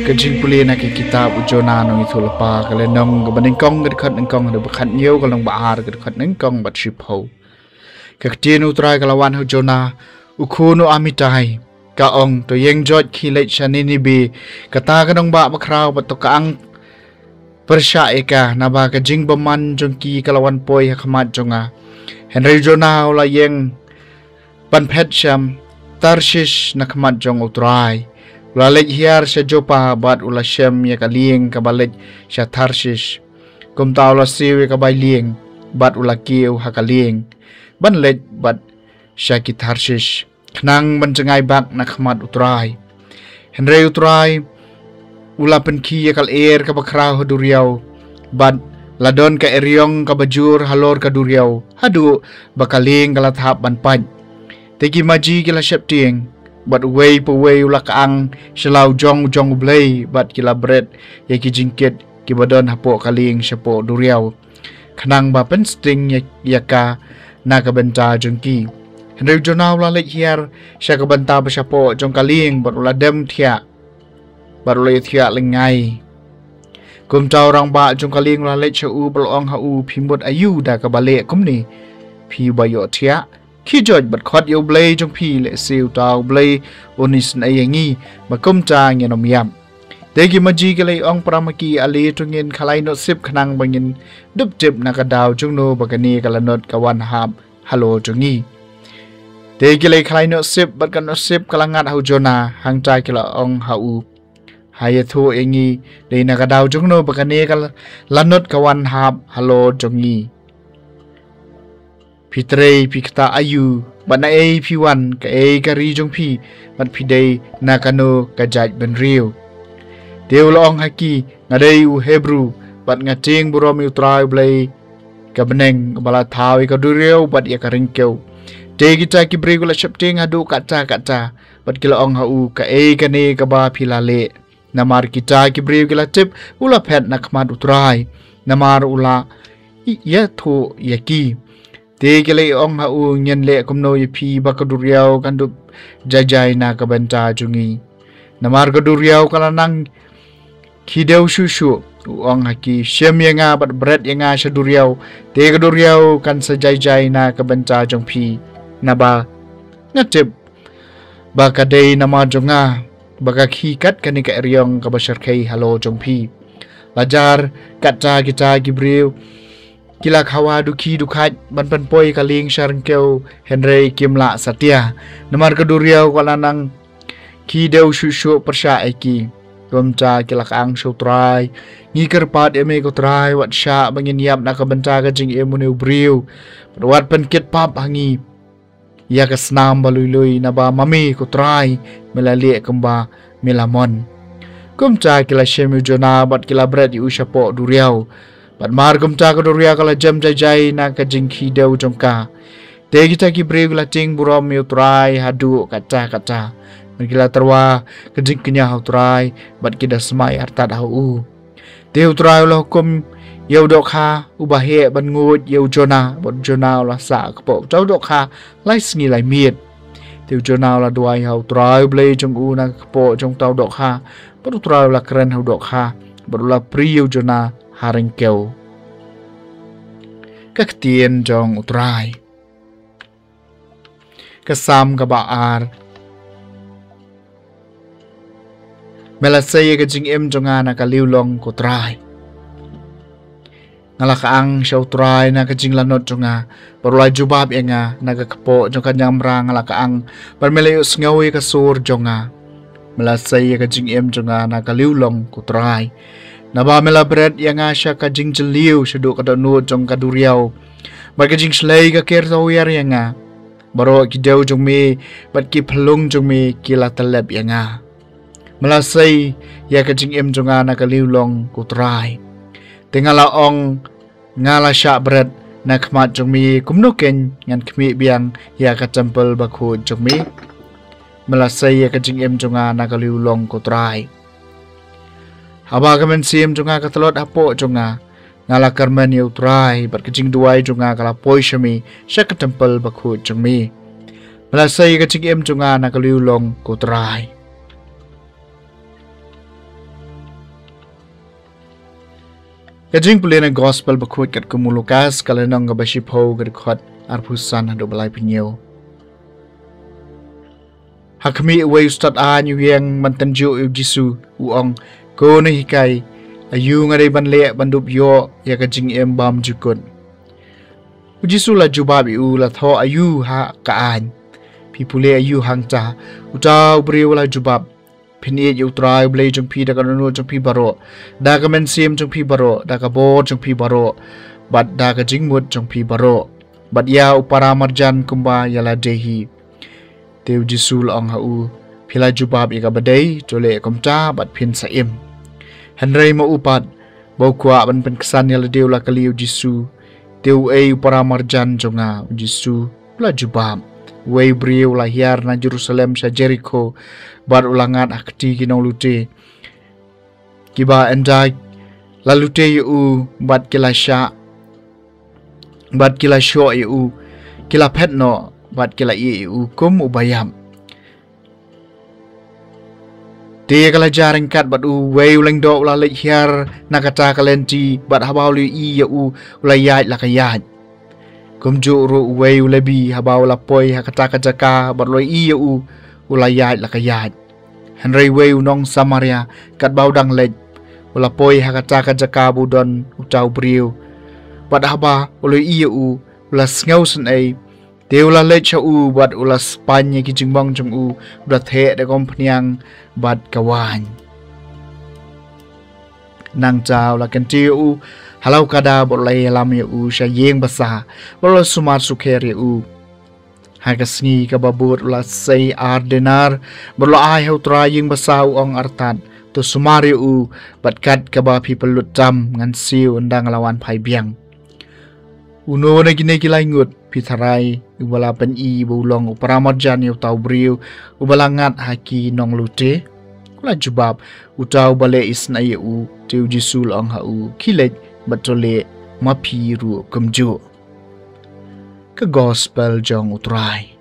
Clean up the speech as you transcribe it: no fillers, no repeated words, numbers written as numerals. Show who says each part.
Speaker 1: kajing puli nak kitab ujona nong itu lepa kalau nong kebening kong dekat nengkong ada bekat nyew kalau nong bahar dekat nengkong bat shipau kektian utrai kalawan ujona ukuno amitai kaong to yeng jot kilet shanini bi kata kanong ba bakrau bat to kaang persya eka naba kajing beman jongki kalawan poi hakamat jonga Henry Jona ula yeng pan pet syam Tarshish nakmat jong utrai Lalek hiar sa jopa bat ula syam ya kaling kabalik sa Tarshish. Kum tau la siwi kabayling bat ula kiw hakaling. Banlet bat sa ki Tarshish. Knang menjengay bak nakmat utray. Henry utray ula penki ya kal air kabakraw haduryaw. Bat ladon ka eryong kabajur halor kaduryaw. Hadu bakaling kalathap banpad. Tegi maji kila syapting. Bat way po way ula kaang silaw jong blay bat kila bread ya ki jingkit ki badon hapo kaling siapo duryaw kanang ba pensting ya ka nakabenta jongki Henry Jonaw la lek hiar siya kabenta ba siapo jong kaling bat ula dem thia bat ula thia lengai kum taw rang ba jong kaling la lek siya u balong ha u phimot ayu da kabale kumni phi bayo thia khi joj bat khot yo blay jong phi le siu taw blay onis na yangi makum cha ngenom yam degi maji ke le ong pramaki ali tungin khalai no sip khnang bangin dup tip nakadaw jong no bagani kalanot kawan hab halo jongi degi le khalai no sip bat kan no sip kalangat hu jona hang chai kila ong hau hayathu engi de nakadaw jong no bagani kalanot kawan hab halo jongi Pitrei pikta ayu bana ei piwan ka ei kari jong pi bat pidei nakano kajaj ben riu deu long haki ngadei u hebru bat ngating burom utrai blai ka beneng bala thawi ka duriu bat ya karingkeu de kita ki bregula shapting adu kaca bat kila ong hau ka ei kane ka ba pilale namar kita ki bregula tip ula phet nakmat utrai namar ula ya thu yaki Tegele ong hau nyen le kumno yipi bakaduriaw kandup jajay na kabenta jungi. Namar kaduriaw kalanang kidew shushu ong haki siyem nga bat bread nga sa duriaw. Te kaduriaw kan sa jajay na kabenta jung pi naba ngatip baka day nama junga baka kikat kanika eryong kabasar kay halo jung pi. Lajar kata kita gibriw Kila kawa duki dukat ban poi kaling syarengkeu Henry Kimla Satya namar keduriau kalanang kideu shushu persya eki domca kila kaang syutrai ngiker pat eme kutrai wat sya bangin yap nak benca kajing emune ubriu wat penkit pap hangi ya kesnam balului naba mami kutrai melali kemba melamon kumca kila shemu jona bat kila bread yu syapo duriau Bat margum ta kaduria kala jam jajai na kajingki deu jongka. Te kita ki breu la ting burom utrai hadu kata. Megila terwa kajing kenya utrai bat kita semai arta dahu. Te utrai la hukum yau dokha ubahe ban ngut yau jona bat jona la sa kpo chau dokha lai sngi lai miet. Te jona la duai hau utrai blei jong u na kpo jong tau dokha bat utrai la keren hau dokha bat la priu jona haringkeu Kaktien jong utrai Kasam kabaar Melasay kajing im jonga na kaliulong kutrai Ngalakaang siya utrai na kajing lanot jonga Barulay jubab nga nagakapo jong kanyang mra ngalakaang Parmelayos ngawi kasur jonga Melasay kajing im jonga na kaliulong kutrai Naba mela bread yang asya kajing jeliu sedu kadanu jong kaduriau. Bat kajing slay ka kerta uyar yang nga. Baro kidau jong me bat ki pelung jong me kila talab yang nga. Melasay ya kajing em jong na kaliulong kutrai. Tingala ong ngala sya bread na kmat jong me kumnuken ngan kmi biang ya kacampel bakhu jong me. Melasay ya kajing em jong na kaliulong kutrai. Haba kamen sim jonga katalot apo jonga ngala karman yu utrai bat kajing duai jonga kala poi syami sya katempel bakhu jongmi melasay kajing em jonga na kaliulong kutrai Kajing pulih na gospel bakut kat kumulukas kalenong gabashipo gadkot arpusan hado balay pinyo. Hakmi uway ustad anyu yang mantanjo yu jisu uong ko na hikay ayu nga day banle bandup yo ya kajing embam jukun. Ujisu la jubab yu la tho ayu ha kaan. Pipule ayu hangta utaw beriw la jubab. Pinit yu try blay jong pi da kanunu jong pi baro. Da ka mensim jong pi baro. Da ka bo jong pi baro. Bat da ka jingmut jong pi baro. Bat ya upara marjan kumba yala dehi. Teu jisul ong hau. Pila jubab ika badai jole komta bat pin saim. Henry ma upat. Bau kwa ban penkesan yala deu la kaliu jisu. Teu upara marjan jonga jisu. Pila jubab. Way beriw lahir na Jerusalem sa Jericho bar ulangan akti kinong lute kiba enday lalute yu bat kila syo yu kila petno bat kila yu kum ubayam te kala jaring kat bat way ulang do ula lahir na kata kalenti bat habaw li yu ulayat lakayat kumju ru way ulabi habaw lapoy hakata kajaka barloy iyo ulayat lakayat. Henry way nong Samaria kat baudang lej ulapoy hakata kajaka budon utaw beriw. Bat haba uloy iyo ulas ngausan ay te ula lej sa bat ulas panya kijingbang jong udat he de kompanyang bat kawan. Nang jaw la kentiu halau kada boleh alam yu sya yeng basah boleh sumar sukher yu hagasngi kababut la sei ardenar boleh ai hau tra yeng basah ong artan tu sumar yu batkat kaba people lutam ngan siu undang lawan pai biang uno na gine kilaingut pitharai ubala pen I bulong uparamarjan yu tau briu ubalangat haki nong lute kula jubab utaw bale isna yu teu jisul ong hau kilet batole mapiru kumju ke gospel jong utrai